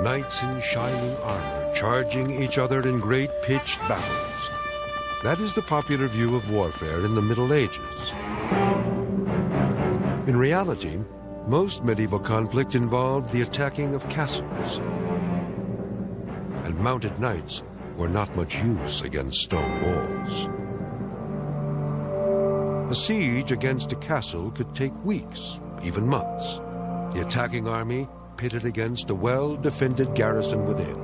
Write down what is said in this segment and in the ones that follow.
Knights in shining armor, charging each other in great pitched battles. That is the popular view of warfare in the Middle Ages. In reality, most medieval conflict involved the attacking of castles. And mounted knights were not much use against stone walls. A siege against a castle could take weeks, even months. The attacking army pitted against a well-defended garrison within.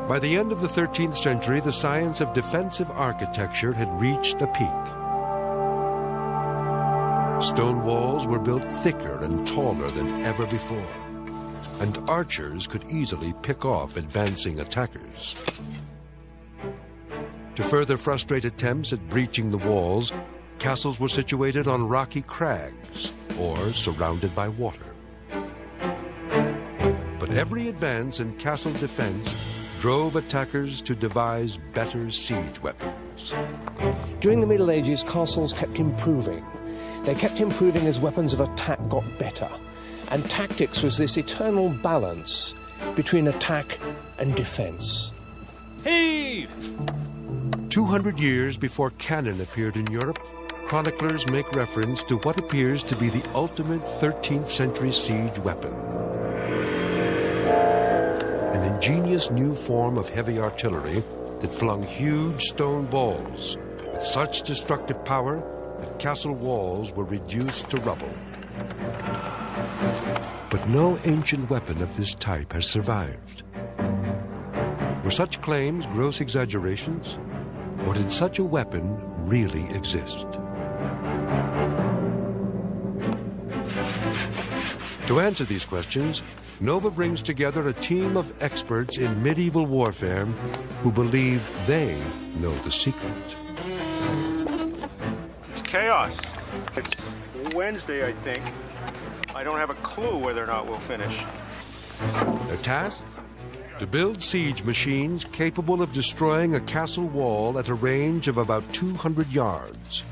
By the end of the 13th century, the science of defensive architecture had reached a peak. Stone walls were built thicker and taller than ever before, and archers could easily pick off advancing attackers. To further frustrate attempts at breaching the walls, castles were situated on rocky crags or surrounded by water. But every advance in castle defense drove attackers to devise better siege weapons. During the Middle Ages, castles kept improving. They kept improving as weapons of attack got better. And tactics was this eternal balance between attack and defense. Heave! 200 years before cannon appeared in Europe, chroniclers make reference to what appears to be the ultimate 13th century siege weapon. An ingenious new form of heavy artillery that flung huge stone balls with such destructive power that castle walls were reduced to rubble. But no ancient weapon of this type has survived. Were such claims gross exaggerations, or did such a weapon really exist? To answer these questions, Nova brings together a team of experts in medieval warfare who believe they know the secret. It's chaos. It's Wednesday, I think. I don't have a clue whether or not we'll finish. Their task? To build siege machines capable of destroying a castle wall at a range of about 200 yards.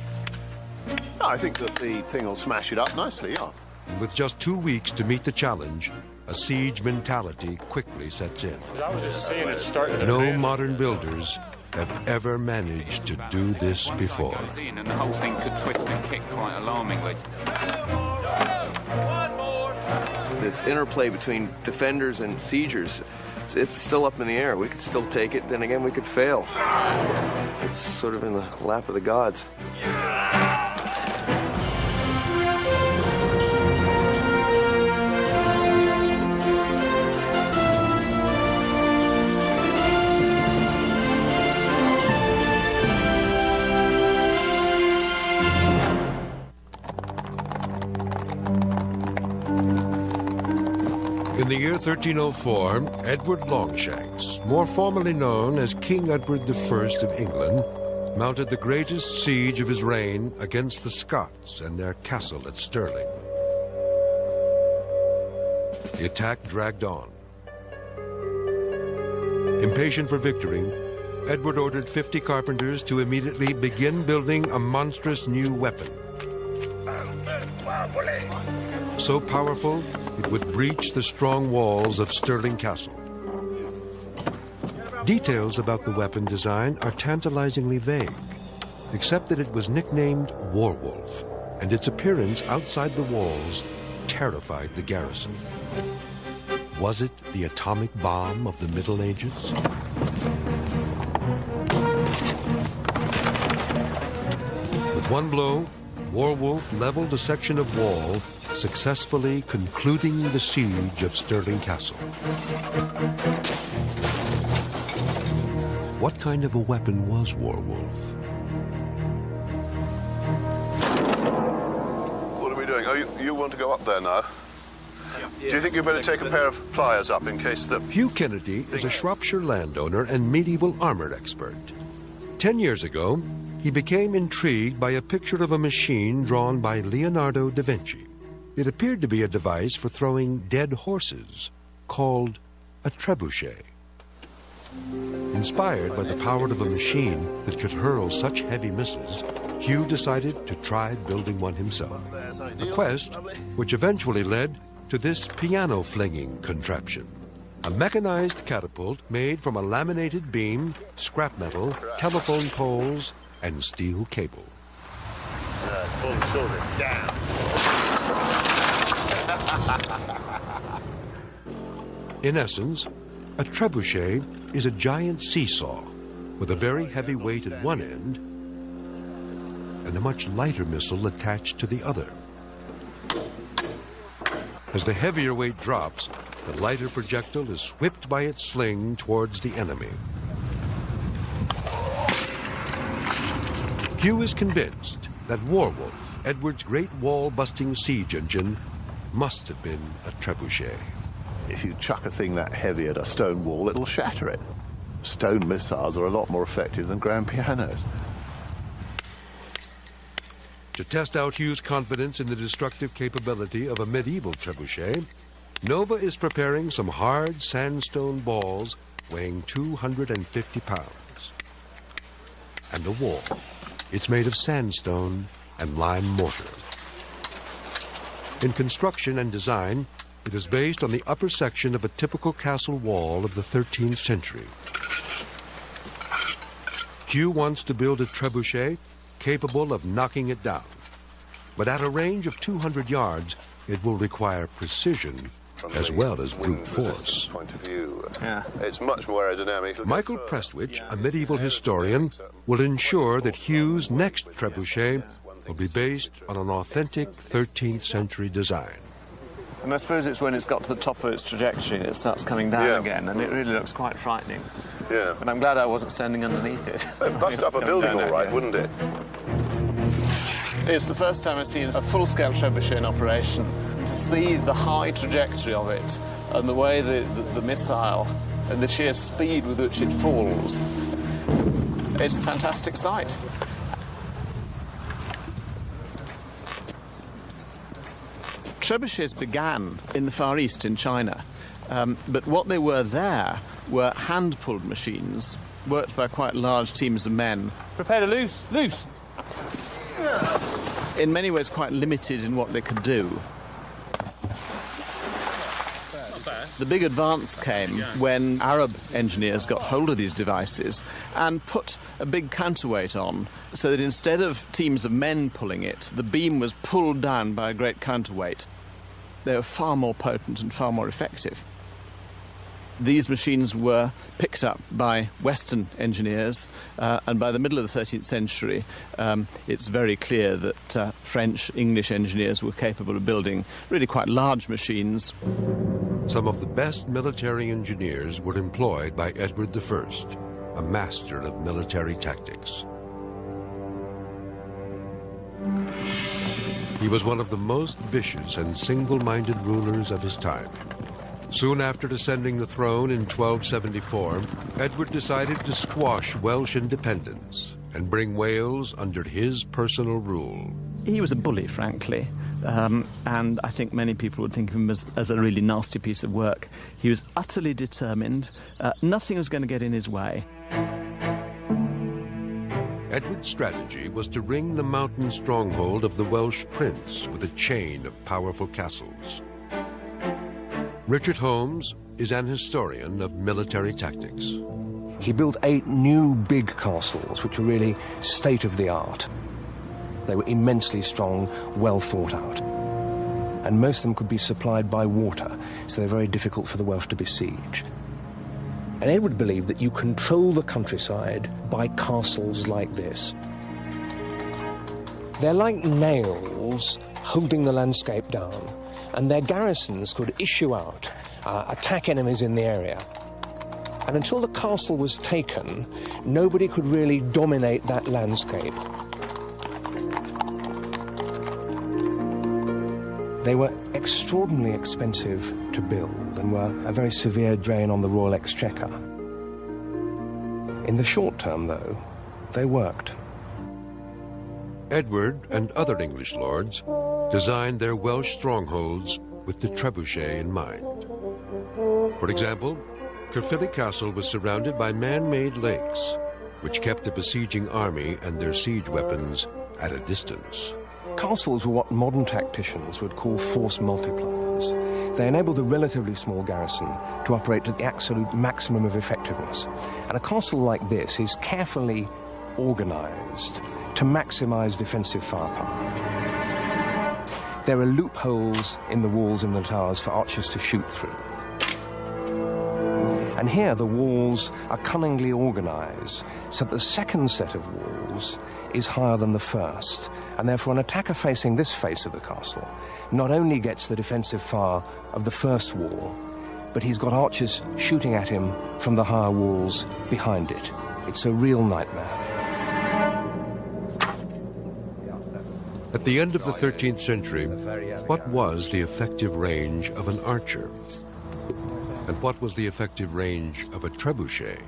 I think that the thing will smash it up nicely, yeah. And with just 2 weeks to meet the challenge, a siege mentality quickly sets in. I was just seeing it start. No modern builders have ever managed to do this before. And the whole thing could twist and kick quite alarmingly. This interplay between defenders and siegers, it's still up in the air. We could still take it, then again we could fail. It's sort of in the lap of the gods. In the year 1304, Edward Longshanks, more formally known as King Edward I of England, mounted the greatest siege of his reign against the Scots and their castle at Stirling. The attack dragged on. Impatient for victory, Edward ordered 50 carpenters to immediately begin building a monstrous new weapon. So powerful, it would breach the strong walls of Stirling Castle. Details about the weapon design are tantalizingly vague, except that it was nicknamed Warwolf, and its appearance outside the walls terrified the garrison. Was it the atomic bomb of the Middle Ages? With one blow, Warwolf leveled a section of wall, successfully concluding the siege of Stirling Castle. What kind of a weapon was Warwolf? What are we doing? Oh, you want to go up there now? Do you think you better take a pair of pliers up in case the... Hugh Kennedy is a Shropshire landowner and medieval armor expert. 10 years ago, he became intrigued by a picture of a machine drawn by Leonardo da Vinci. It appeared to be a device for throwing dead horses, called a trébuchet. Inspired by the power of a machine that could hurl such heavy missiles, Hugh decided to try building one himself. A quest which eventually led to this piano-flinging contraption, a mechanized catapult made from a laminated beam, scrap metal, telephone poles, and steel cable. It's fully sorted. Down. In essence, a trebuchet is a giant seesaw with a very heavy weight at one end and a much lighter missile attached to the other. As the heavier weight drops, the lighter projectile is whipped by its sling towards the enemy. Hugh is convinced that Warwolf, Edward's great wall-busting siege engine, must have been a trebuchet. If you chuck a thing that heavy at a stone wall, it'll shatter it. Stone missiles are a lot more effective than grand pianos. To test out Hugh's confidence in the destructive capability of a medieval trebuchet, Nova is preparing some hard sandstone balls weighing 250 pounds. And a wall. It's made of sandstone and lime mortar. In construction and design, it is based on the upper section of a typical castle wall of the 13th century. Hugh wants to build a trebuchet capable of knocking it down. But at a range of 200 yards, it will require precision as well as brute force. Point of view, it's much more aerodynamic. Michael Prestwich, a medieval historian, will ensure that Hugh's next trebuchet will be based on an authentic 13th century design. And I suppose it's when it's got to the top of its trajectory it starts coming down again, and it really looks quite frightening. Yeah. But I'm glad I wasn't standing underneath it. It'd bust up a building all right, wouldn't it? It's the first time I've seen a full-scale trebuchet in operation. To see the high trajectory of it and the way the missile and the sheer speed with which it falls, it's a fantastic sight. Trebuchets began in the Far East in China, but what they were there were hand-pulled machines worked by quite large teams of men. Prepare to loose. Loose! In many ways quite limited in what they could do. The big advance came when Arab engineers got hold of these devices and put a big counterweight on, so that instead of teams of men pulling it, the beam was pulled down by a great counterweight. They were far more potent and far more effective. These machines were picked up by Western engineers, and by the middle of the 13th century, it's very clear that French, English engineers were capable of building really quite large machines. Some of the best military engineers were employed by Edward I, a master of military tactics. He was one of the most vicious and single-minded rulers of his time. Soon after ascending the throne in 1274, Edward decided to squash Welsh independence and bring Wales under his personal rule. He was a bully, frankly, and I think many people would think of him as a really nasty piece of work. He was utterly determined. Nothing was going to get in his way. Edward's strategy was to ring the mountain stronghold of the Welsh prince with a chain of powerful castles. Richard Holmes is an historian of military tactics. He built 8 new big castles, which were really state-of-the-art. They were immensely strong, well thought out. And most of them could be supplied by water, so they're very difficult for the Welsh to besiege. And Edward believed that you control the countryside by castles like this. They're like nails holding the landscape down, and their garrisons could issue out, attack enemies in the area. And until the castle was taken, nobody could really dominate that landscape. They were extraordinarily expensive to build and were a very severe drain on the royal exchequer. In the short term, though, they worked. Edward and other English lords designed their Welsh strongholds with the trebuchet in mind. For example, Caerphilly Castle was surrounded by man-made lakes, which kept the besieging army and their siege weapons at a distance. Castles were what modern tacticians would call force multipliers. They enabled the relatively small garrison to operate at the absolute maximum of effectiveness. And a castle like this is carefully organised to maximise defensive firepower. There are loopholes in the walls and the towers for archers to shoot through. And here the walls are cunningly organised so that the second set of walls is higher than the first, and therefore an attacker facing this face of the castle not only gets the defensive fire of the first wall, but he's got archers shooting at him from the higher walls behind it. It's a real nightmare. At the end of the 13th century, what was the effective range of an archer? And what was the effective range of a trebuchet?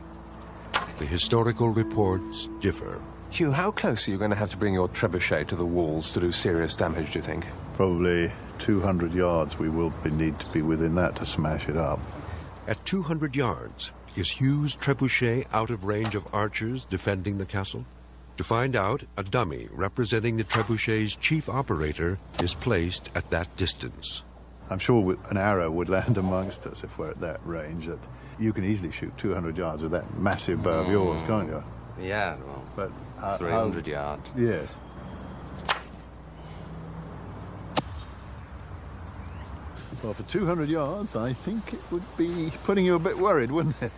The historical reports differ. Hugh, how close are you going to have to bring your trebuchet to the walls to do serious damage, do you think? Probably 200 yards. We will need to be within that to smash it up. At 200 yards, is Hugh's trebuchet out of range of archers defending the castle? To find out, a dummy representing the trebuchet's chief operator is placed at that distance. I'm sure an arrow would land amongst us if we're at that range. That you can easily shoot 200 yards with that massive bow of yours, can't you? Yeah, well, but 300 yards. Yes. Well, for 200 yards, I think it would be putting you a bit worried, wouldn't it?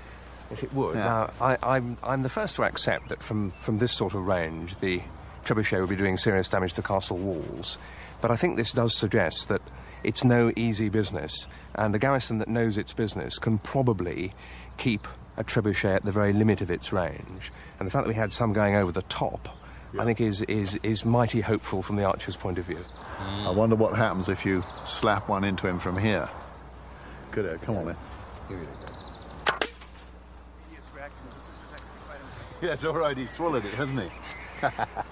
Yes, it would. Yeah. Now, I'm the first to accept that from this sort of range, the trebuchet would be doing serious damage to castle walls. But I think this does suggest that it's no easy business, and a garrison that knows its business can probably keep a trebuchet at the very limit of its range. And the fact that we had some going over the top, yeah, I think is mighty hopeful from the archer's point of view. I wonder what happens if you slap one into him from here. Good, come on then. Here we go. Yes, all right, he swallowed it, hasn't he?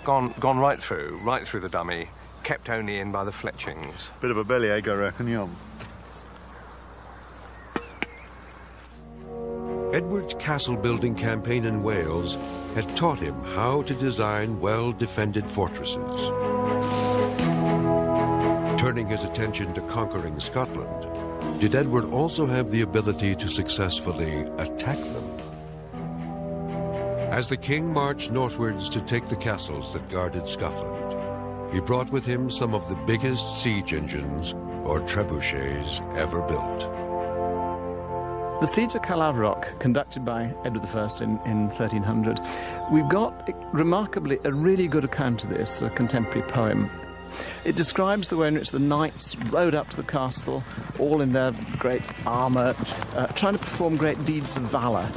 gone right through the dummy, kept only in by the fletchings. Bit of a bellyache, I reckon, yeah. Edward's castle-building campaign in Wales had taught him how to design well-defended fortresses. Turning his attention to conquering Scotland, did Edward also have the ability to successfully attack them? As the king marched northwards to take the castles that guarded Scotland, he brought with him some of the biggest siege engines or trebuchets ever built. The siege of Calavrock, conducted by Edward I in 1300, we've got, remarkably, a really good account of this, a contemporary poem. It describes the way in which the knights rode up to the castle, all in their great armour, trying to perform great deeds of valour.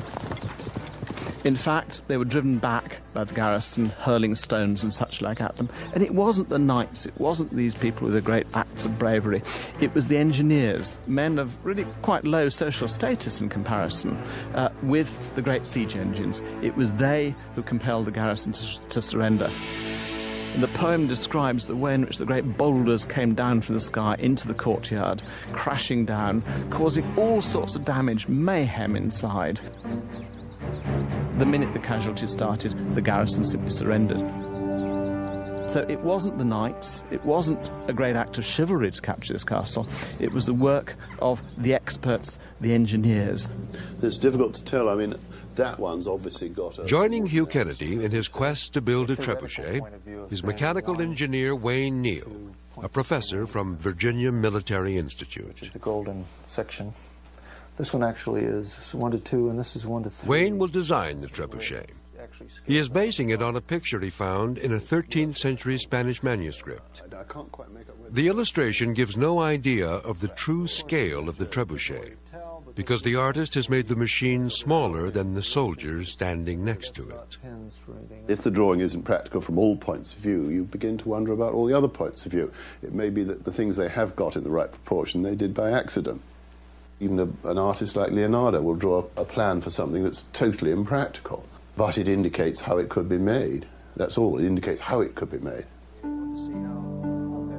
In fact, they were driven back by the garrison, hurling stones and such like at them. And it wasn't the knights, it wasn't these people with their great acts of bravery. It was the engineers, men of really quite low social status in comparison, with the great siege engines. It was they who compelled the garrison to surrender. And the poem describes the way in which the great boulders came down from the sky into the courtyard, crashing down, causing all sorts of damage, mayhem inside. The minute the casualties started, the garrison simply surrendered. So it wasn't the knights, it wasn't a great act of chivalry to capture this castle, it was the work of the experts, the engineers. It's difficult to tell. I mean, that one's obviously got a... Joining Hugh Kennedy in his quest to build a trebuchet is mechanical engineer Wayne Neal, a professor from Virginia Military Institute. Which is the golden section. This one actually is 1 to 2, and this is 1 to 3. Wayne will design the trebuchet. He is basing it on a picture he found in a 13th century Spanish manuscript. The illustration gives no idea of the true scale of the trebuchet, because the artist has made the machine smaller than the soldiers standing next to it. If the drawing isn't practical from all points of view, you begin to wonder about all the other points of view. It may be that the things they have got in the right proportion they did by accident. Even an artist like Leonardo will draw a plan for something that's totally impractical, but it indicates how it could be made. That's all, it indicates how it could be made.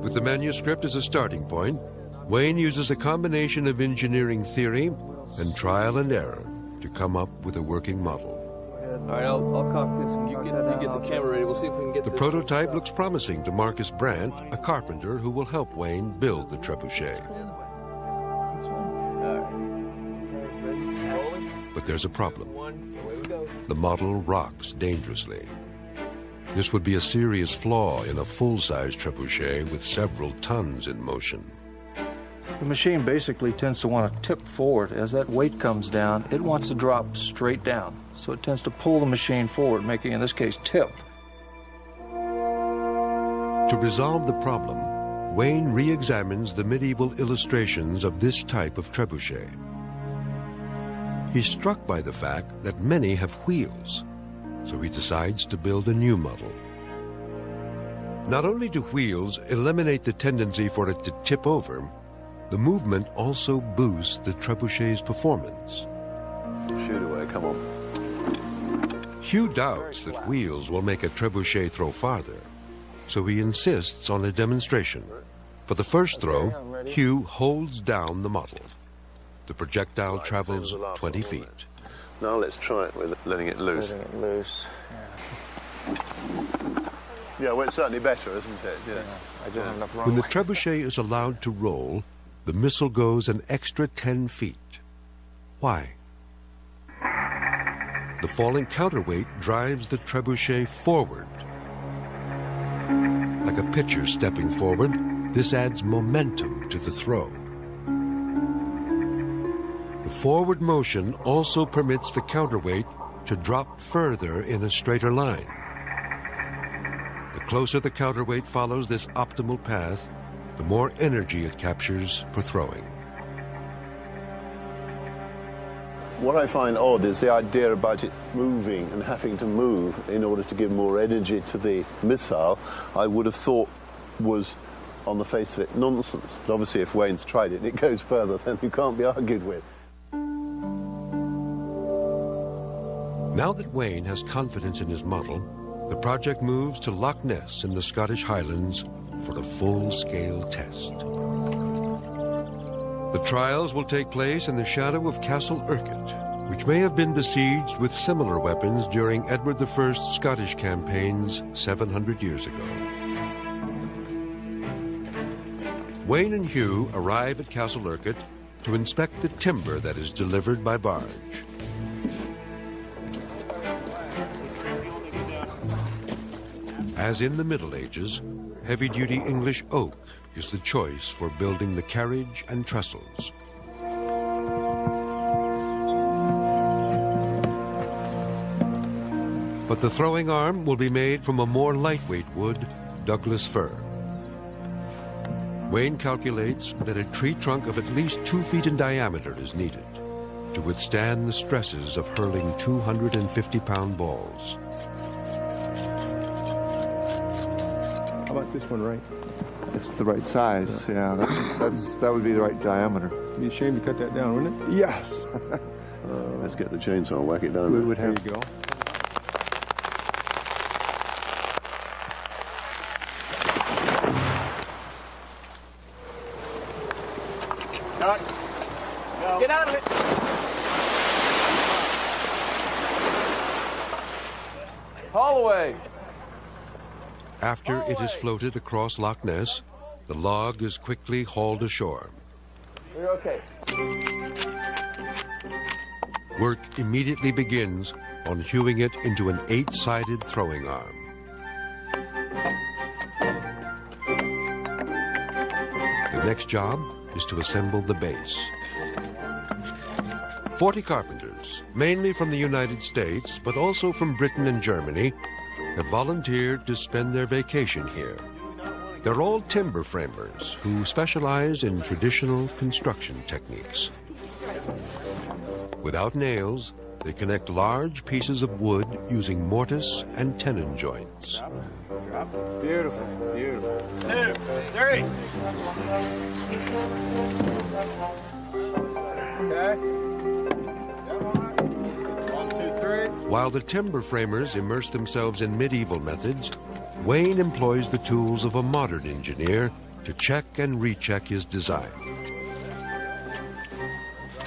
With the manuscript as a starting point, Wayne uses a combination of engineering theory and trial and error to come up with a working model. All right, I'll cock this and you get the camera ready. We'll see if we can get the this. Prototype looks promising to Marcus Brandt, a carpenter who will help Wayne build the trebuchet. But there's a problem. The model rocks dangerously. This would be a serious flaw in a full-size trebuchet with several tons in motion. The machine basically tends to want to tip forward. As that weight comes down, it wants to drop straight down. So it tends to pull the machine forward, making, in this case, tip. To resolve the problem, Wayne re-examines the medieval illustrations of this type of trebuchet. He's struck by the fact that many have wheels, so he decides to build a new model. Not only do wheels eliminate the tendency for it to tip over, the movement also boosts the trebuchet's performance. Shoot away, come on. Hugh doubts that wheels will make a trebuchet throw farther, so he insists on a demonstration. For the first throw, Hugh holds down the model. The projectile travels 20 feet. Now let's try it with letting it loose. Letting it loose. Yeah, well, it's certainly better, isn't it? Yes. I don't have enough room. When the trebuchet is allowed to roll, the missile goes an extra 10 feet. Why? The falling counterweight drives the trebuchet forward. Like a pitcher stepping forward, this adds momentum to the throw. The forward motion also permits the counterweight to drop further in a straighter line. The closer the counterweight follows this optimal path, the more energy it captures for throwing. What I find odd is the idea about it moving and having to move in order to give more energy to the missile. I would have thought was, on the face of it, nonsense. But obviously, if Wayne's tried it and it goes further, then you can't be argued with. Now that Wayne has confidence in his model, the project moves to Loch Ness in the Scottish Highlands for a full-scale test. The trials will take place in the shadow of Castle Urquhart, which may have been besieged with similar weapons during Edward I's Scottish campaigns 700 years ago. Wayne and Hugh arrive at Castle Urquhart to inspect the timber that is delivered by barge. As in the Middle Ages, heavy-duty English oak is the choice for building the carriage and trestles. But the throwing arm will be made from a more lightweight wood, Douglas fir. Wayne calculates that a tree trunk of at least 2 feet in diameter is needed to withstand the stresses of hurling 250-pound balls. How about this one, right? It's the right size. Yeah, that would be the right diameter. It'd be a shame to cut that down, wouldn't it? Yes. Let's get the chainsaw and whack it down. We would have. There you go. Get out of it! Haul away! After it is floated across Loch Ness, the log is quickly hauled ashore. You're okay. Work immediately begins on hewing it into an 8-sided throwing arm. The next job is to assemble the base. 40 carpenters, mainly from the United States, but also from Britain and Germany, have volunteered to spend their vacation here. They're all timber framers who specialize in traditional construction techniques. Without nails, they connect large pieces of wood using mortise and tenon joints. Beautiful, beautiful. 2, 3. Okay. 1, 2, 3. While the timber framers immerse themselves in medieval methods, Wayne employs the tools of a modern engineer to check and recheck his design.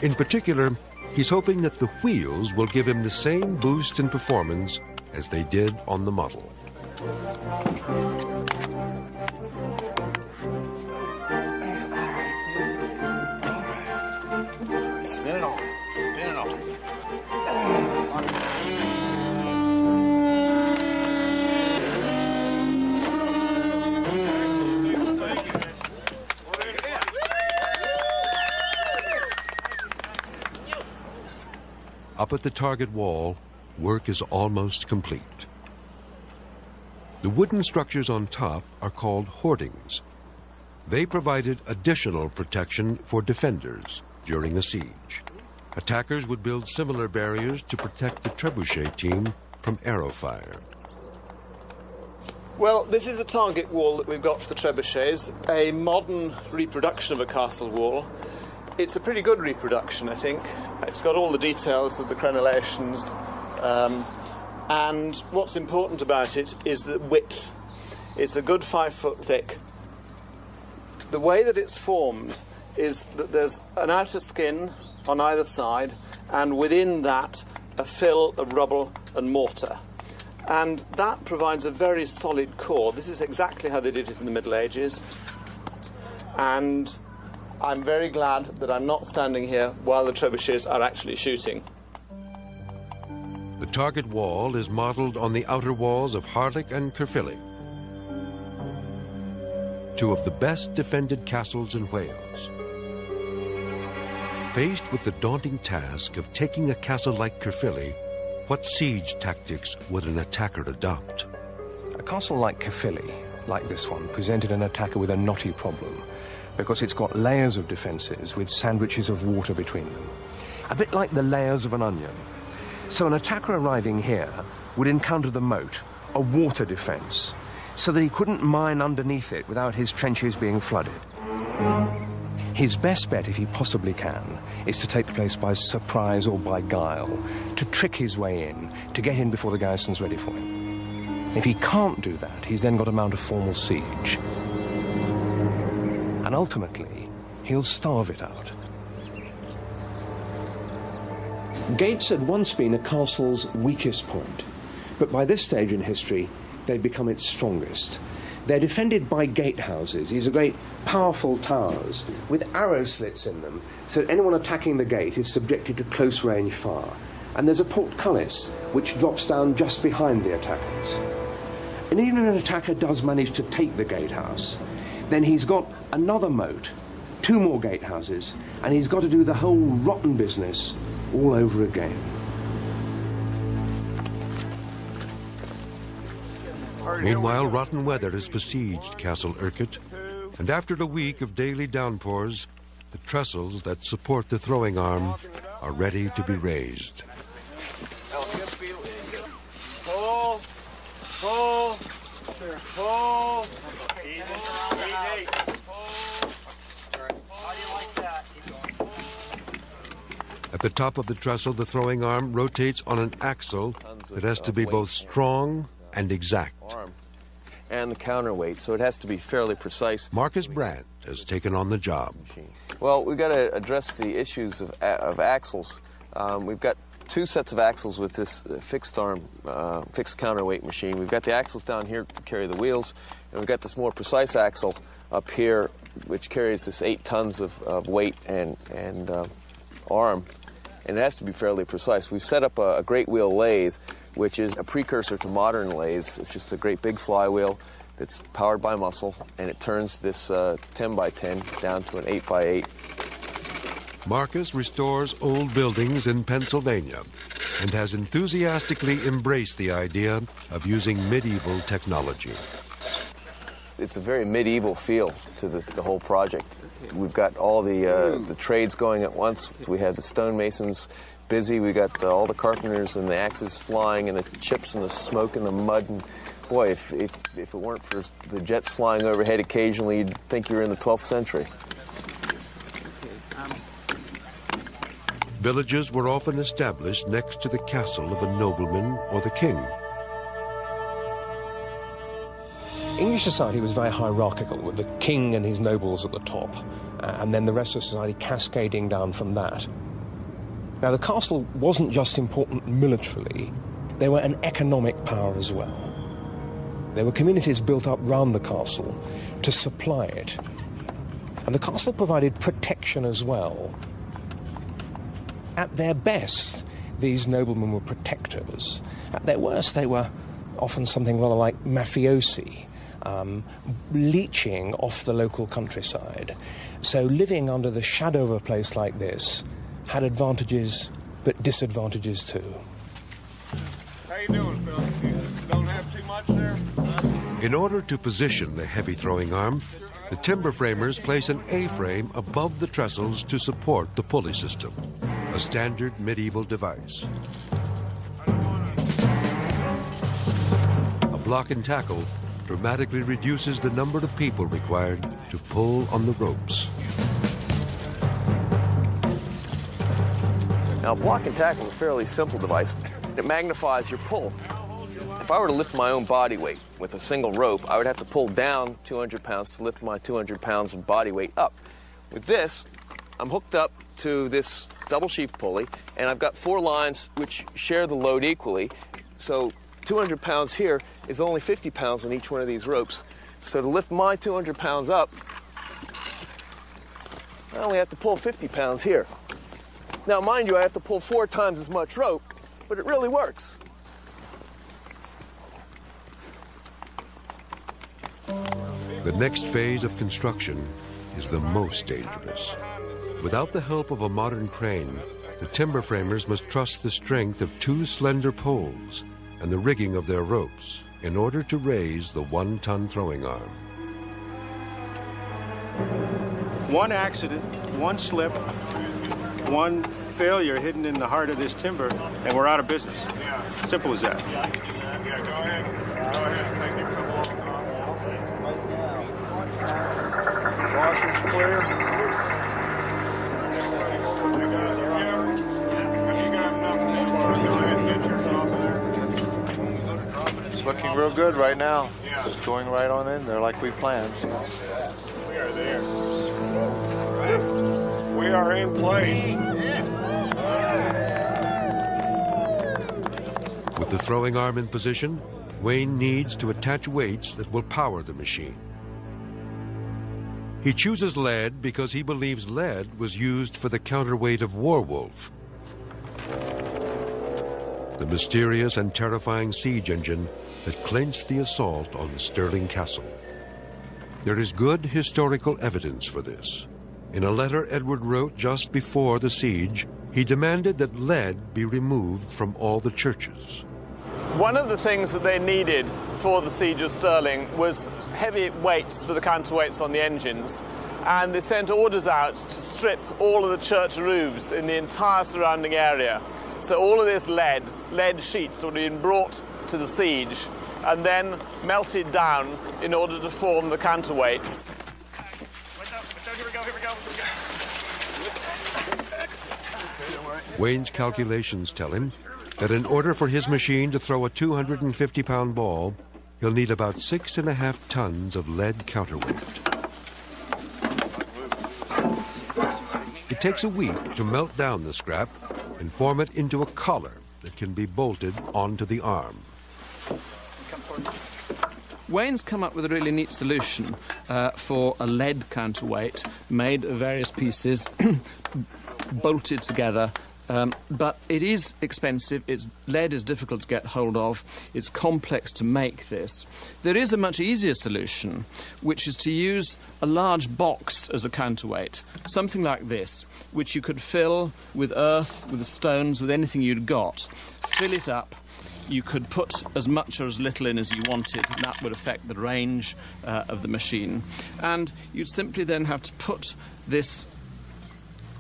In particular, he's hoping that the wheels will give him the same boost in performance as they did on the model. Spin it on. Spin it on. Up at the target wall, work is almost complete. The wooden structures on top are called hoardings. They provided additional protection for defenders during a siege. Attackers would build similar barriers to protect the trebuchet team from arrow fire. Well, this is the target wall that we've got for the trebuchets, a modern reproduction of a castle wall. It's a pretty good reproduction, I think. It's got all the details of the crenellations, and what's important about it is the width. It's a good 5 foot thick. The way that it's formed is that there's an outer skin on either side, and within that a fill of rubble and mortar. And that provides a very solid core. This is exactly how they did it in the Middle Ages. And I'm very glad that I'm not standing here while the trebuchets are actually shooting. The target wall is modelled on the outer walls of Harlech and Caerphilly, two of the best defended castles in Wales. Faced with the daunting task of taking a castle like Caerphilly, what siege tactics would an attacker adopt? A castle like Caerphilly, like this one, presented an attacker with a knotty problem, because it's got layers of defences with sandwiches of water between them, a bit like the layers of an onion. So an attacker arriving here would encounter the moat, a water defence, so that he couldn't mine underneath it without his trenches being flooded. His best bet, if he possibly can, is to take the place by surprise or by guile, to trick his way in, to get in before the garrison's ready for him. If he can't do that, he's then got to mount a formal siege. And ultimately, he'll starve it out. Gates had once been a castle's weakest point, but by this stage in history, they've become its strongest. They're defended by gatehouses. These are great, powerful towers with arrow slits in them, so that anyone attacking the gate is subjected to close-range fire. And there's a portcullis, which drops down just behind the attackers. And even if an attacker does manage to take the gatehouse, then he's got another moat, 2 more gatehouses, and he's got to do the whole rotten business all over again. Meanwhile, rotten weather has besieged Castle Urquhart, and after a week of daily downpours, the trestles that support the throwing arm are ready to be raised. Pull, pull, pull. At the top of the trestle, the throwing arm rotates on an axle that has to be both strong and exact. And the counterweight, so it has to be fairly precise. Marcus Brandt has taken on the job. Well, we've got to address the issues of axles. We've got 2 sets of axles with this fixed arm, fixed counterweight machine. We've got the axles down here to carry the wheels, and we've got this more precise axle up here, which carries this 8 tons of weight and arm, and it has to be fairly precise. We've set up a great wheel lathe, which is a precursor to modern lathes. It's just a great big flywheel that's powered by muscle, and it turns this 10 by 10 down to an 8 by 8. Marcus restores old buildings in Pennsylvania and has enthusiastically embraced the idea of using medieval technology. It's a very medieval feel to the whole project. We've got all the trades going at once. We have the stonemasons busy. We got all the carpenters and the axes flying, and the chips and the smoke and the mud. And boy, if it weren't for the jets flying overhead occasionally, you'd think you were in the 12th century. Villages were often established next to the castle of a nobleman or the king. English society was very hierarchical, with the king and his nobles at the top, and then the rest of society cascading down from that. Now, the castle wasn't just important militarily, they were an economic power as well. There were communities built up round the castle to supply it. And the castle provided protection as well. At their best, these noblemen were protectors. At their worst, they were often something rather like mafiosi, leeching off the local countryside. So living under the shadow of a place like this had advantages, but disadvantages too. How you doing, Phil? You don't have too much there? In order to position the heavy throwing arm, the timber framers place an A-frame above the trestles to support the pulley system, a standard medieval device. A block and tackle dramatically reduces the number of people required to pull on the ropes. Now, block and tackle is a fairly simple device. It magnifies your pull. If I were to lift my own body weight with a single rope, I would have to pull down 200 pounds to lift my 200 pounds of body weight up. With this, I'm hooked up to this double sheaf pulley, and I've got 4 lines which share the load equally. So 200 pounds here is only 50 pounds on each one of these ropes. So to lift my 200 pounds up, I only have to pull 50 pounds here. Now, mind you, I have to pull 4 times as much rope, but it really works. The next phase of construction is the most dangerous. Without the help of a modern crane, the timber framers must trust the strength of 2 slender poles and the rigging of their ropes in order to raise the 1-ton throwing arm. One accident, one slip, one failure hidden in the heart of this timber, and we're out of business. Simple as that. Yeah, go ahead. Go ahead. Thank you. Washer's clear. It's looking real good right now. It's going right on in there like we planned. We are there. We are in place. With the throwing arm in position, Wayne needs to attach weights that will power the machine. He chooses lead because he believes lead was used for the counterweight of Warwolf, the mysterious and terrifying siege engine that clinched the assault on Stirling Castle. There is good historical evidence for this. In a letter Edward wrote just before the siege, he demanded that lead be removed from all the churches. One of the things that they needed for the siege of Stirling was heavy weights for the counterweights on the engines, and they sent orders out to strip all of the church roofs in the entire surrounding area. So all of this lead sheets would have been brought to the siege and then melted down in order to form the counterweights. Wayne's calculations tell him that in order for his machine to throw a 250-pound ball, he'll need about 6.5 tons of lead counterweight. It takes a week to melt down the scrap and form it into a collar that can be bolted onto the arm. Wayne's come up with a really neat solution for a lead counterweight made of various pieces, bolted together. But it is expensive, lead is difficult to get hold of, it's complex to make this. There is a much easier solution, which is to use a large box as a counterweight, something like this, which you could fill with earth, with stones, with anything you'd got. Fill it up. You could put as much or as little in as you wanted, and that would affect the range of the machine. And you'd simply then have to put this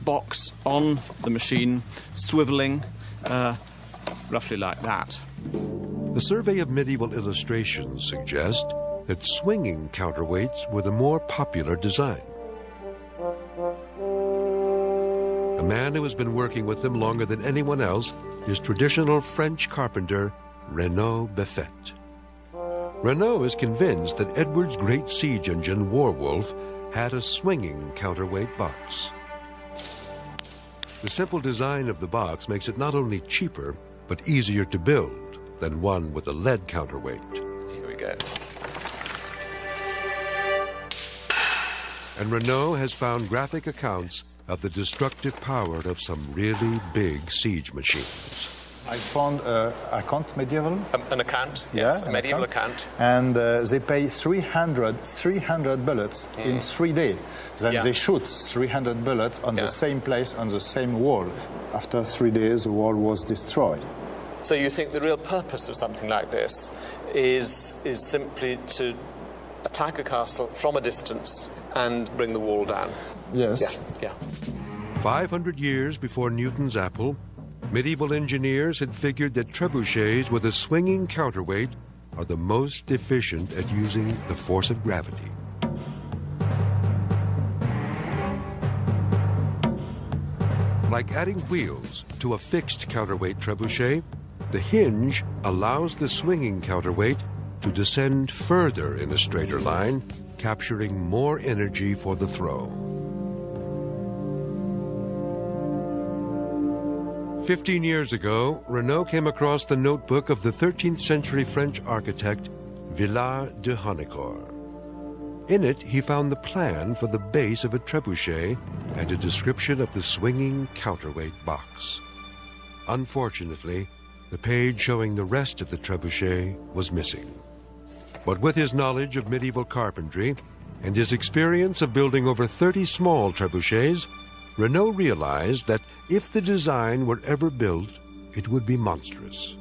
box on the machine, swiveling roughly like that. The survey of medieval illustrations suggests that swinging counterweights were the more popular design. A man who has been working with them longer than anyone else is traditional French carpenter Renaud Buffet. Renaud is convinced that Edward's great siege engine Warwolf had a swinging counterweight box. The simple design of the box makes it not only cheaper, but easier to build than one with a lead counterweight. Here we go. And Renaud has found graphic accounts of the destructive power of some really big siege machines. I found an account medieval. An account, yes, yeah, a medieval account. And they pay 300 bullets in 3 days. Then they shoot 300 bullets on the same place, on the same wall. After 3 days, the wall was destroyed. So you think the real purpose of something like this is simply to attack a castle from a distance and bring the wall down? Yes. Yeah. 500 years before Newton's apple, medieval engineers had figured that trebuchets with a swinging counterweight are the most efficient at using the force of gravity. Like adding wheels to a fixed counterweight trebuchet, the hinge allows the swinging counterweight to descend further in a straighter line, capturing more energy for the throw. 15 years ago, Renault came across the notebook of the 13th century French architect Villard de Honnecourt. In it, he found the plan for the base of a trebuchet and a description of the swinging counterweight box. Unfortunately, the page showing the rest of the trebuchet was missing. But with his knowledge of medieval carpentry and his experience of building over 30 small trebuchets, Renault realized that if the design were ever built, it would be monstrous,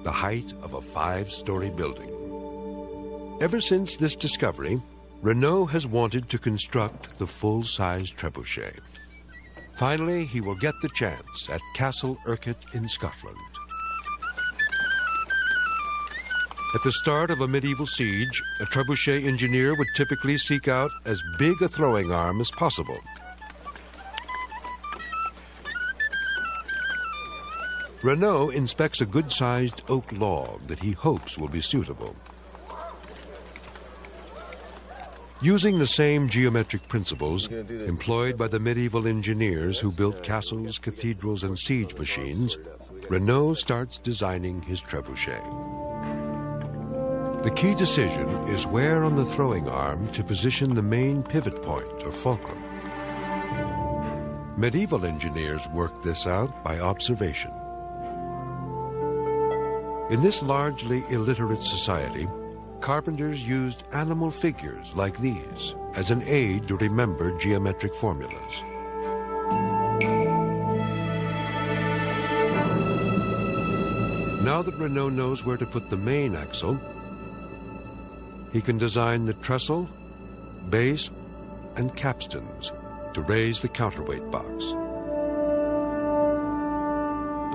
the height of a 5-story building. Ever since this discovery, Renault has wanted to construct the full-size trebuchet. Finally, he will get the chance at Castle Urquhart in Scotland. At the start of a medieval siege, a trebuchet engineer would typically seek out as big a throwing arm as possible. Renault inspects a good-sized oak log that he hopes will be suitable. Using the same geometric principles employed by the medieval engineers who built castles, cathedrals, and siege machines, Renault starts designing his trebuchet. The key decision is where on the throwing arm to position the main pivot point or fulcrum. Medieval engineers worked this out by observation. In this largely illiterate society, carpenters used animal figures like these as an aid to remember geometric formulas. Now that Renault knows where to put the main axle, he can design the trestle, base, and capstans to raise the counterweight box,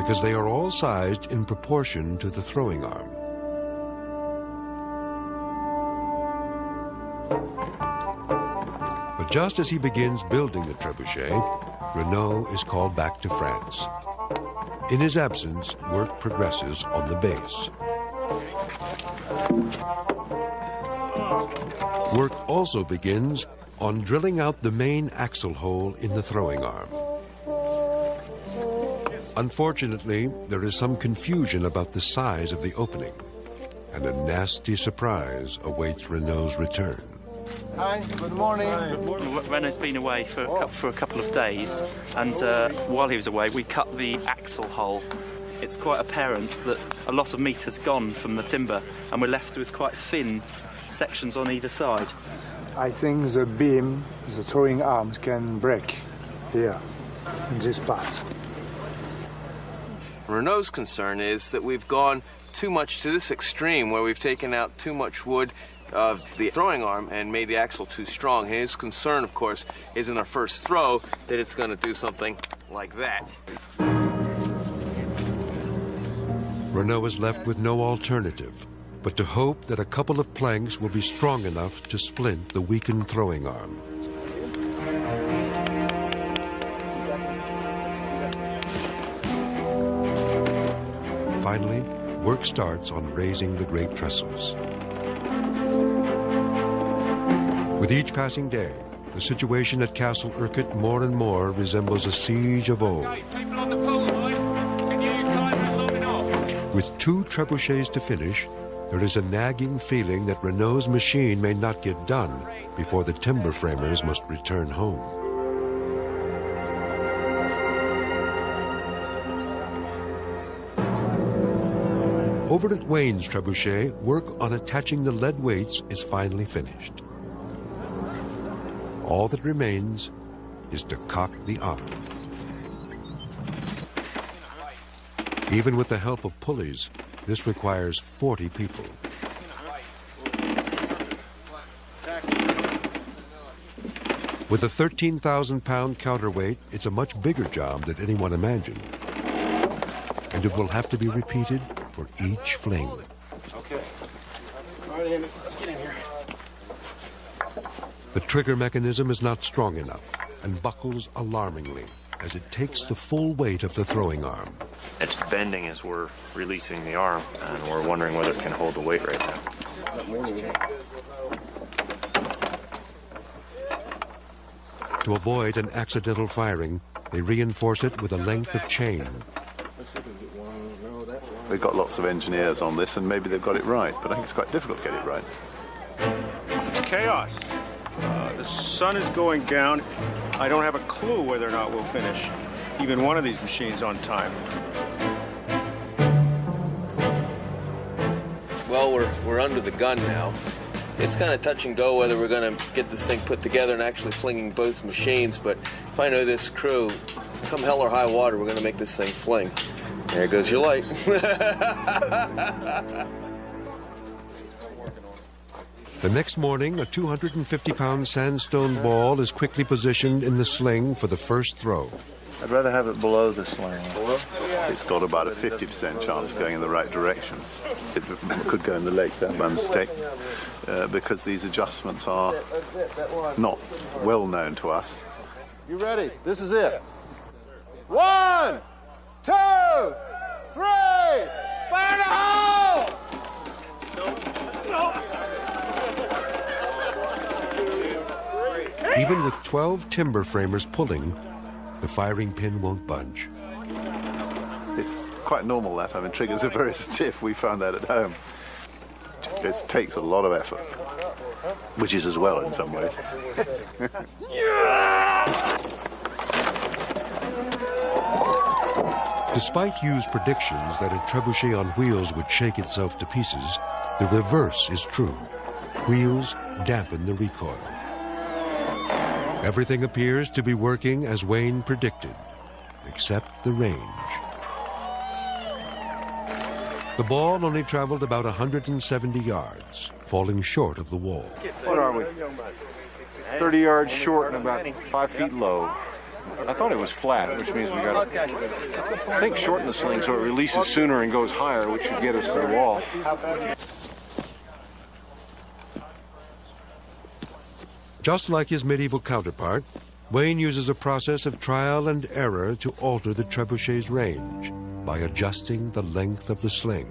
because they are all sized in proportion to the throwing arm. But just as he begins building the trebuchet, Renault is called back to France. In his absence, work progresses on the base. Work also begins on drilling out the main axle hole in the throwing arm. Unfortunately, there is some confusion about the size of the opening, and a nasty surprise awaits Renault's return. Hi, good morning. Good morning. Renault's been away for a couple of days, and while he was away, we cut the axle hole. It's quite apparent that a lot of meat has gone from the timber, and we're left with quite thin sections on either side. I think the beam, the throwing arms, can break here, in this part. Renault's concern is that we've gone too much to this extreme, where we've taken out too much wood of the throwing arm and made the axle too strong. His concern, of course, is in our first throw that it's going to do something like that. Renault is left with no alternative but to hope that a couple of planks will be strong enough to splint the weakened throwing arm. Finally, work starts on raising the great trestles. With each passing day, the situation at Castle Urquhart more and more resembles a siege of old. With 2 trebuchets to finish, there is a nagging feeling that Renault's machine may not get done before the timber framers must return home. over at Wayne's trebuchet, work on attaching the lead weights is finally finished. All that remains is to cock the arm. Even with the help of pulleys, this requires 40 people. With a 13,000-pound counterweight, it's a much bigger job than anyone imagined. And it will have to be repeated for each fling. Okay. All right, Amy, let's get in here. The trigger mechanism is not strong enough and buckles alarmingly as it takes the full weight of the throwing arm. It's bending as we're releasing the arm, and we're wondering whether it can hold the weight right now. To avoid an accidental firing, they reinforce it with a length of chain. We've got lots of engineers on this, and maybe they've got it right, but I think it's quite difficult to get it right. It's chaos. The sun is going down. I don't have a clue whether or not we'll finish even one of these machines on time. Well, we're under the gun now. It's kind of touch and go whether we're going to get this thing put together and actually flinging both machines, but if I know this crew, come hell or high water, we're going to make this thing fling. There goes your light. The next morning, a 250-pound sandstone ball is quickly positioned in the sling for the first throw. I'd rather have it below the sling. It's got about a 50% chance of going in the right direction. It could go in the lake, that by mistake, because these adjustments are not well known to us. You ready? This is it. 1, 2, 3, fire the hole! Even with 12 timber framers pulling, the firing pin won't budge. It's quite normal that. I mean, triggers are very stiff. We found that at home. It takes a lot of effort, which is as well in some ways. Despite Hugh's predictions that a trebuchet on wheels would shake itself to pieces, the reverse is true. Wheels dampen the recoil. Everything appears to be working as Wayne predicted, except the range. The ball only traveled about 170 yards, falling short of the wall. What are we? 30 yards short and about 5 feet low. I thought it was flat, which means we got to, I think, shorten the sling so it releases sooner and goes higher, which should get us to the wall. Just like his medieval counterpart, Wayne uses a process of trial and error to alter the trebuchet's range by adjusting the length of the sling.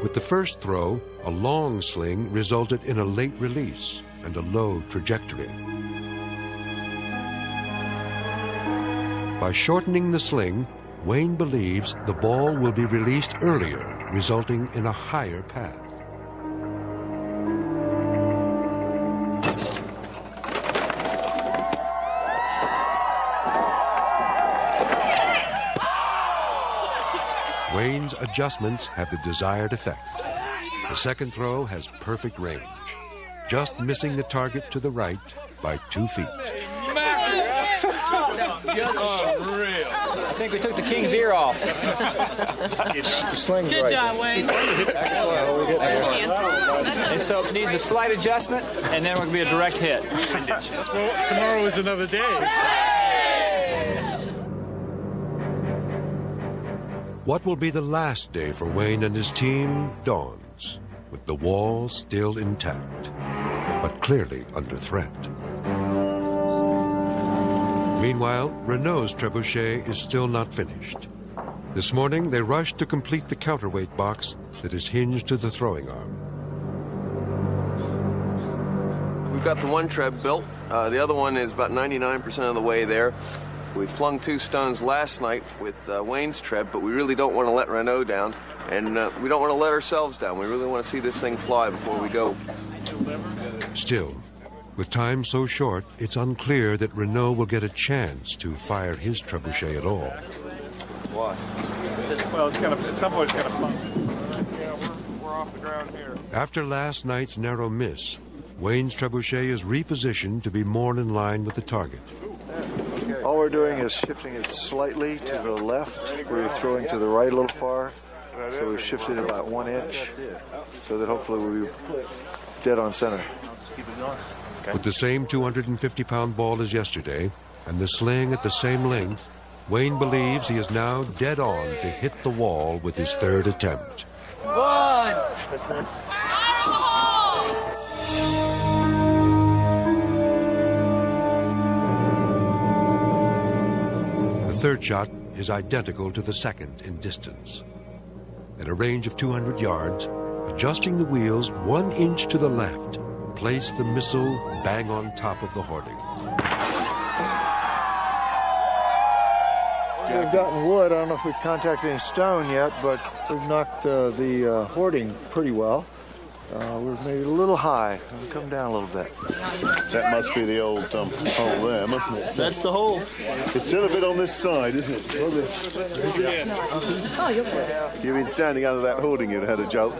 With the first throw, a long sling resulted in a late release and a low trajectory. By shortening the sling, Wayne believes the ball will be released earlier, resulting in a higher path. Wayne's adjustments have the desired effect. The second throw has perfect range, just missing the target to the right by 2 feet. I think we took the king's ear off. Good job, Wayne. Excellent. And so it needs a slight adjustment, and then we're going to be a direct hit. Tomorrow is another day. What will be the last day for Wayne and his team dawns, with the wall still intact, but clearly under threat. Meanwhile, Renault's trebuchet is still not finished. This morning, they rush to complete the counterweight box that is hinged to the throwing arm. We've got the one treb built. The other one is about 99% of the way there. We flung 2 stones last night with Wayne's treb, but we really don't want to let Renault down, and we don't want to let ourselves down. We really want to see this thing fly before we go. Still, with time so short, it's unclear that Renault will get a chance to fire his trebuchet at all. Why? Well, it's at some point it's going to function. Yeah, we're off the ground here. After last night's narrow miss, Wayne's trebuchet is repositioned to be more in line with the target. All we're doing is shifting it slightly to the left. We're throwing to the right a little far, so we've shifted about 1 inch, so that hopefully we'll be dead on center. With the same 250-pound ball as yesterday, and the sling at the same length, Wayne believes he is now dead on to hit the wall with his third attempt. One! The third shot is identical to the second in distance. At a range of 200 yards, adjusting the wheels 1 inch to the left, place the missile bang on top of the hoarding. We've gotten wood. I don't know if we've contacted any stone yet, but we've knocked the hoarding pretty well. We're maybe a little high. We'll come down a little bit. That must be the old hole there, mustn't it? That's the hole. It's still a bit on this side, isn't it? You've been standing under that hoarding, you'd have had a jolt.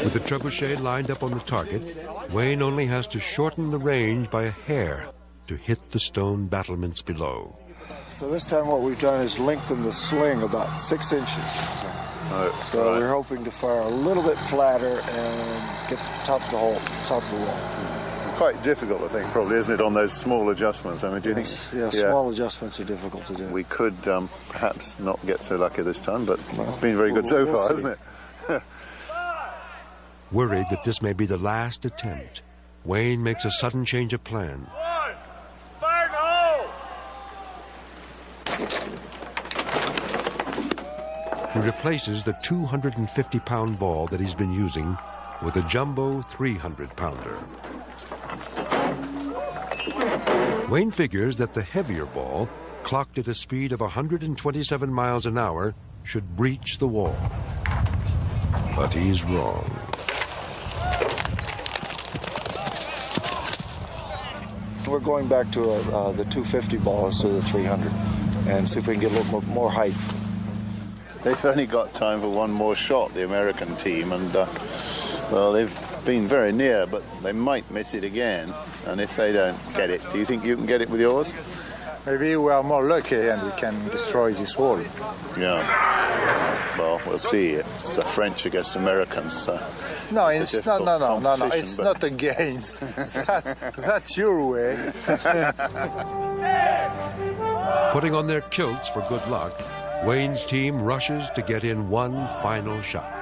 With the trebuchet lined up on the target, Wayne only has to shorten the range by a hair to hit the stone battlements below. So this time what we've done is lengthen the sling about 6 inches. So we're hoping to fire a little bit flatter and get the top of the hole, top of the wall. Quite difficult, I think, probably, isn't it, on those small adjustments? I mean, do you think? Yeah, small adjustments are difficult to do. We could perhaps not get so lucky this time, but it's been very good so far, hasn't it? Worried that this may be the last attempt, Wayne makes a sudden change of plan. Fire in the hole! He replaces the 250-pound ball that he's been using with a jumbo 300-pounder. Wayne figures that the heavier ball, clocked at a speed of 127 miles an hour, should breach the wall. But he's wrong. We're going back to the 250 ball instead of the 300 and see if we can get a little more height. They've only got time for one more shot, the American team, and, well, they've been very near, but they might miss it again. And if they don't get it, do you think you can get it with yours? Maybe we are more lucky and we can destroy this wall. Yeah. Well, we'll see. It's French against Americans. So no, it's not. No. It's not against. That's your way. Putting on their kilts for good luck, Wayne's team rushes to get in one final shot.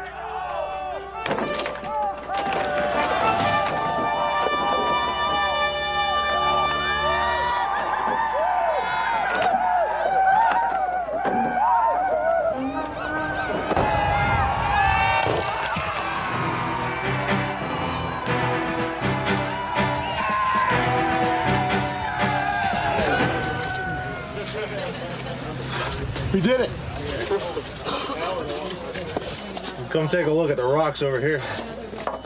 We did it! Come take a look at the rocks over here.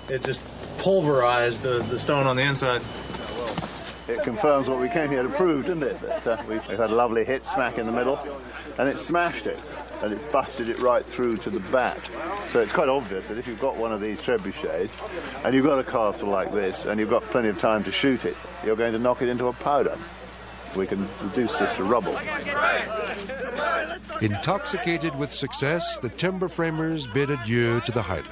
It just pulverized the stone on the inside. It confirms what we came here to prove, didn't it? That we've had a lovely hit smack in the middle, and it smashed it, and it's busted it right through to the back. So it's quite obvious that if you've got one of these trebuchets, and you've got a castle like this, and you've got plenty of time to shoot it, you're going to knock it into a powder. We can reduce this to rubble. Intoxicated with success, the timber framers bid adieu to the Highlands.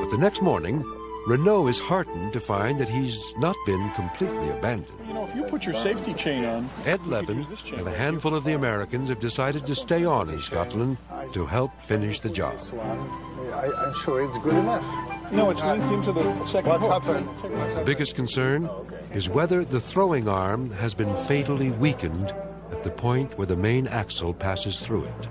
But the next morning, Renault is heartened to find that he's not been completely abandoned. You know, if you put your safety chain on... Ed Levin and a handful of the Americans have decided to stay on in Scotland to help finish the job. I'm sure it's good enough. No, it's linked into the second hook. What happened? The biggest concern is whether the throwing arm has been fatally weakened at the point where the main axle passes through it.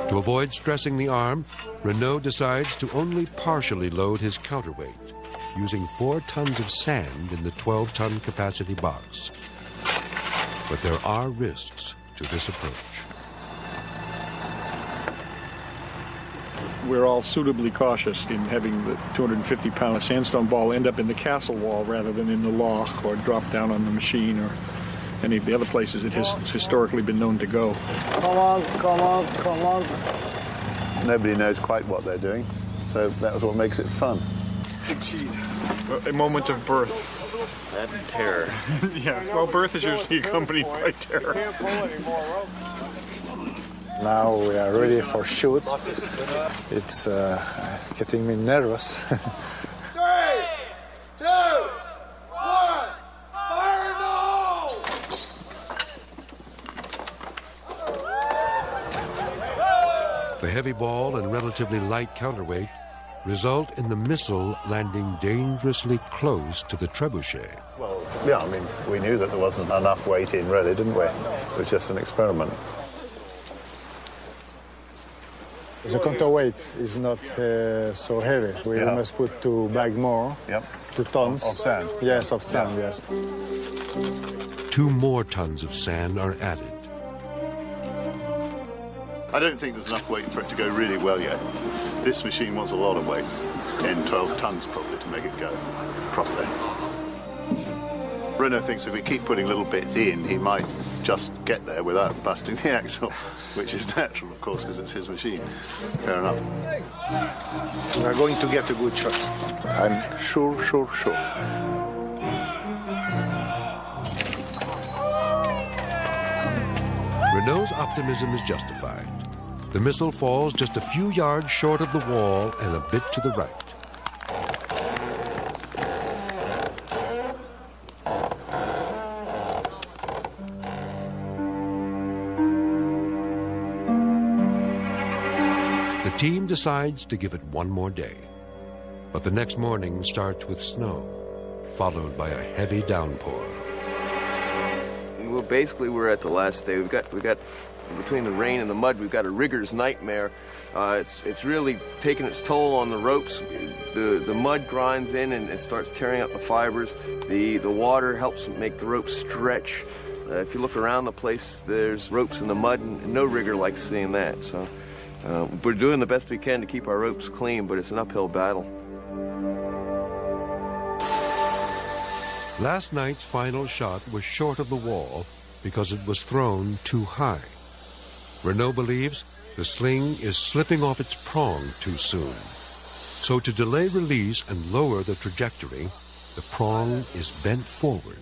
To avoid stressing the arm, Renault decides to only partially load his counterweight, using 4 tons of sand in the 12-ton capacity box. But there are risks to this approach. we're all suitably cautious in having the 250-pound sandstone ball end up in the castle wall rather than in the loch or drop down on the machine or any of the other places it has historically been known to go. Come on, come on, come on. Nobody knows quite what they're doing, so that was what makes it fun. Jeez. A moment of birth. And terror. Yeah, well, birth is usually accompanied by terror. Now we are ready for shoot. It's getting me nervous. 3, 2, 1, fire in the hole! The heavy ball and relatively light counterweight result in the missile landing dangerously close to the trebuchet. Well, yeah, I mean, we knew that there wasn't enough weight in, really, didn't we? It was just an experiment. The counterweight is not so heavy. We must put 2 bags more. Yep. 2 tons. Of sand? Yes, of sand, yes. 2 more tons of sand are added. I don't think there's enough weight for it to go really well yet. This machine wants a lot of weight, 10, 12 tons probably, to make it go properly. Renault thinks if we keep putting little bits in, he might just get there without busting the axle, which is natural, of course, because it's his machine. Fair enough. We are going to get a good shot. I'm sure. Renault's optimism is justified. The missile falls just a few yards short of the wall and a bit to the right. The team decides to give it one more day. But the next morning starts with snow, followed by a heavy downpour. Well, basically, we're at the last day. We've got between the rain and the mud, we've got a rigger's nightmare. It's really taking its toll on the ropes. The mud grinds in and it starts tearing up the fibers. The water helps make the ropes stretch. If you look around the place, there's ropes in the mud, and no rigger likes seeing that. So we're doing the best we can to keep our ropes clean, but it's an uphill battle. Last night's final shot was short of the wall because it was thrown too high. Renault believes the sling is slipping off its prong too soon. So to delay release and lower the trajectory, the prong is bent forward.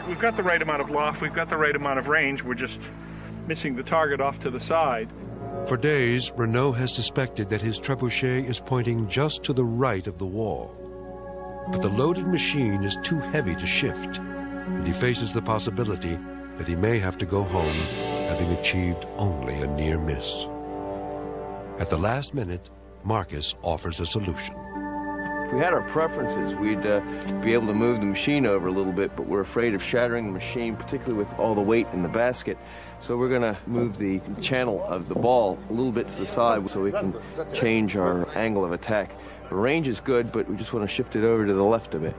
We've got the right amount of loft, we've got the right amount of range, we're just missing the target off to the side. For days, Renault has suspected that his trebuchet is pointing just to the right of the wall. But the loaded machine is too heavy to shift, and he faces the possibility that he may have to go home having achieved only a near miss. At the last minute, Marcus offers a solution. If we had our preferences, we'd be able to move the machine over a little bit, but we're afraid of shattering the machine, particularly with all the weight in the basket. So we're going to move the channel of the ball a little bit to the side so we can change our angle of attack. The range is good, but we just want to shift it over to the left a bit.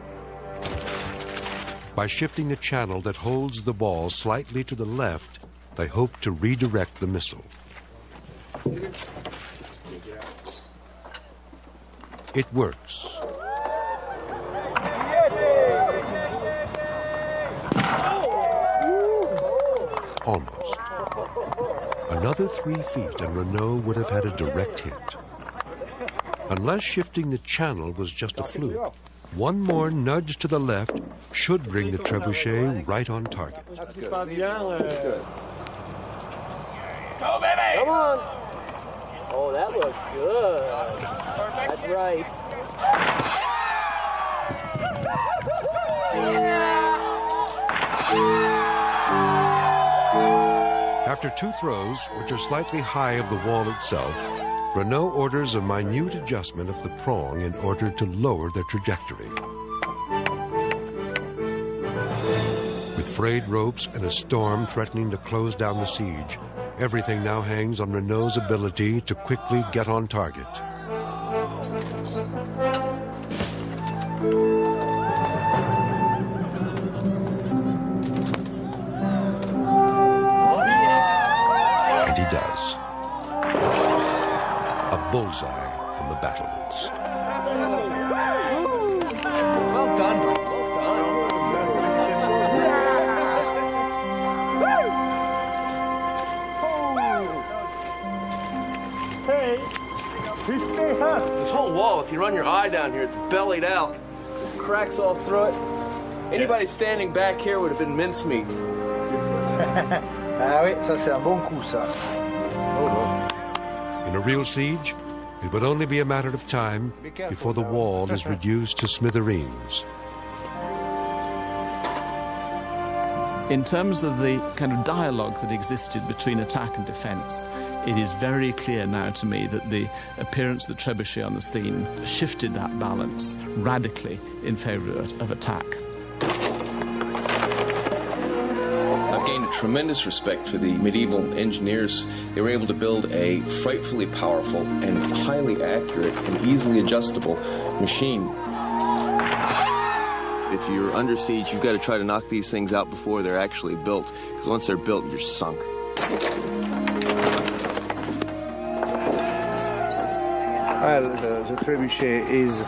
By shifting the channel that holds the ball slightly to the left, they hope to redirect the missile. It works. Almost. Another 3 feet and Renault would have had a direct hit. Unless shifting the channel was just a fluke, one more nudge to the left should bring the trebuchet right on target. Go, baby! Come on! Oh, that looks good. That's right. After 2 throws, which are slightly high of the wall itself, Renault orders a minute adjustment of the prong in order to lower the trajectory. With frayed ropes and a storm threatening to close down the siege, everything now hangs on Renault's ability to quickly get on target. And he does. A bullseye on the battlements. Well done, buddy. This whole wall, if you run your eye down here, it's bellied out. There's cracks all through it. Anybody standing back here would have been mincemeat. Ah oui, ça c'est un bon coup, ça. In a real siege, it would only be a matter of time before the wall is reduced to smithereens. In terms of the kind of dialogue that existed between attack and defence, it is very clear now to me that the appearance of the trebuchet on the scene shifted that balance radically in favour of attack. I've gained a tremendous respect for the medieval engineers. They were able to build a frightfully powerful and highly accurate and easily adjustable machine. If you're under siege, you've got to try to knock these things out before they're actually built, because once they're built, you're sunk. Well, the trebuchet is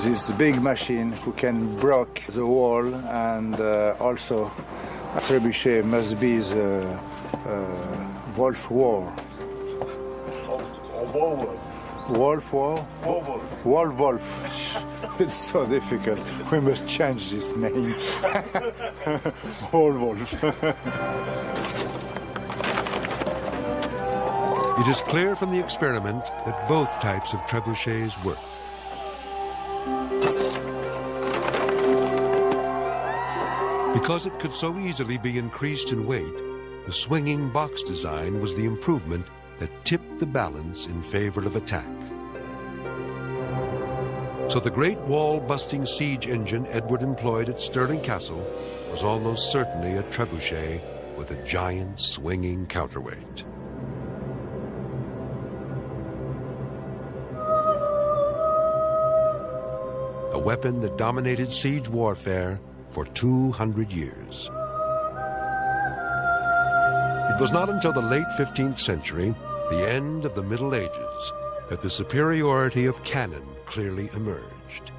this big machine who can break the wall, and also a trebuchet must be the wolf war. Wolf war? Wolf. It's so difficult. We must change this name. Wolf. It is clear from the experiment that both types of trebuchets work. Because it could so easily be increased in weight, the swinging box design was the improvement that tipped the balance in favor of attack. So the great wall-busting siege engine Edward employed at Stirling Castle was almost certainly a trebuchet with a giant swinging counterweight. A weapon that dominated siege warfare for 200 years. It was not until the late 15th century, the end of the Middle Ages, that the superiority of cannon clearly emerged,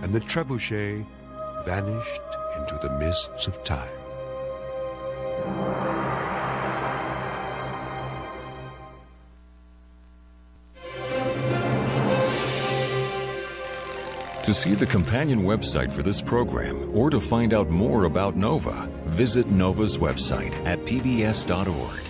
and the trebuchet vanished into the mists of time. To see the companion website for this program or to find out more about NOVA, visit NOVA's website at pbs.org.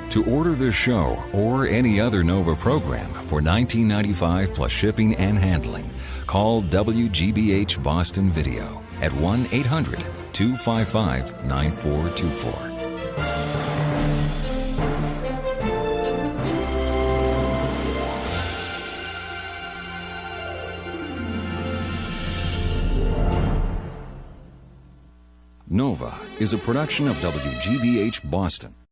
To order this show or any other NOVA program for $19.95 plus shipping and handling, call WGBH Boston Video at 1-800-255-9424. NOVA is a production of WGBH Boston.